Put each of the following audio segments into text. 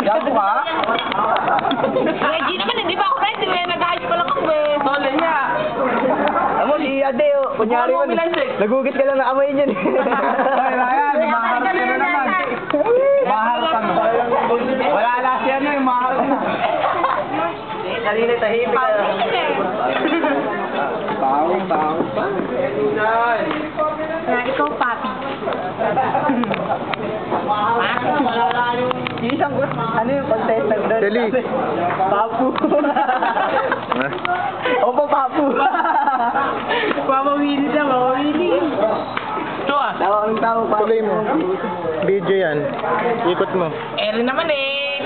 Gago ka? Reggie naman, hindi ba ako ready? Nag-ayos pa lang ako eh. Tole niya. Amo si Ade, kunyari mo, nagugit ka lang na amay niyan. Ay, Ryan, mahal ka na naman. Mahal ka na. Wala na siya na yung mahal na. Kanina tahimik ka. Bawang pa. Na ikaw, papi. Yung isang ano yung contestant doon? Dali. Papu. Opo, Papu. Mamawili na, mamawili. Ito ah. Tawag ng tao, Papu. Tuloy mo. Video yan. Ikot mo. Eri naman eh.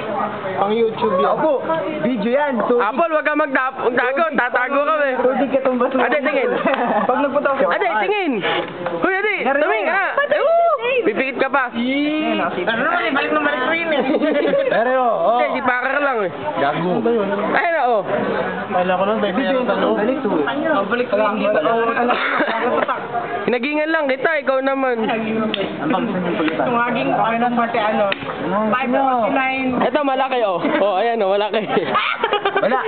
Pang YouTube yan. Opo, video yan. Apple, wag ka magtago, tatago kami. Tudig ka itong baso. Ade, tingin. Pag nagpunta ako. Ade, tingin. Hoy, Ade, Narinig. tumingin ka na. Pipikit ka pa. Ano naman eh, balik ko yun eh. Pero, oh. Hindi, si Pakar lang eh. Gago. Ayun na, oh. Wala ko nun, may pera sa loob. Balik ko yun dito. Hinagingan lang kita, ikaw naman. Tumaging ano pati ano. 549. Ito, malaki, oh. Oh, ayan, oh, malaki. Wala.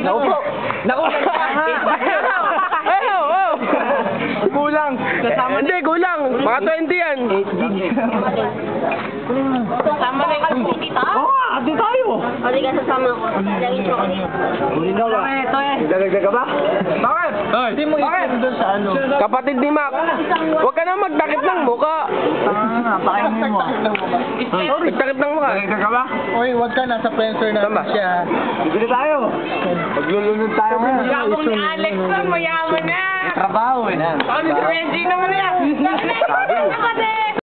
Naku po. Naku. Ayun, oh. Kulang. Hindi, kulang. Mga 20 yan. Tama na yung dito. Ate tayo. Pwede ka sasama ko. Laging ko kanina. Hindi na ba? Ito eh. Dagdag ka ba? Bakit? Hindi mo isip doon sa ano. Kapatid ni Mac. Huwag ka na magtakip ng muka. Pakainin mo. Magtakip ng muka. Dagdag ka ba? Oy, wag ka. Nasa Spencer na Tama. siya. Dito na tayo. Maglulunod tayo ngayon. Yabang ni Alex lang, mayaman na. Trabaho eh. Ano si Reggie naman yan?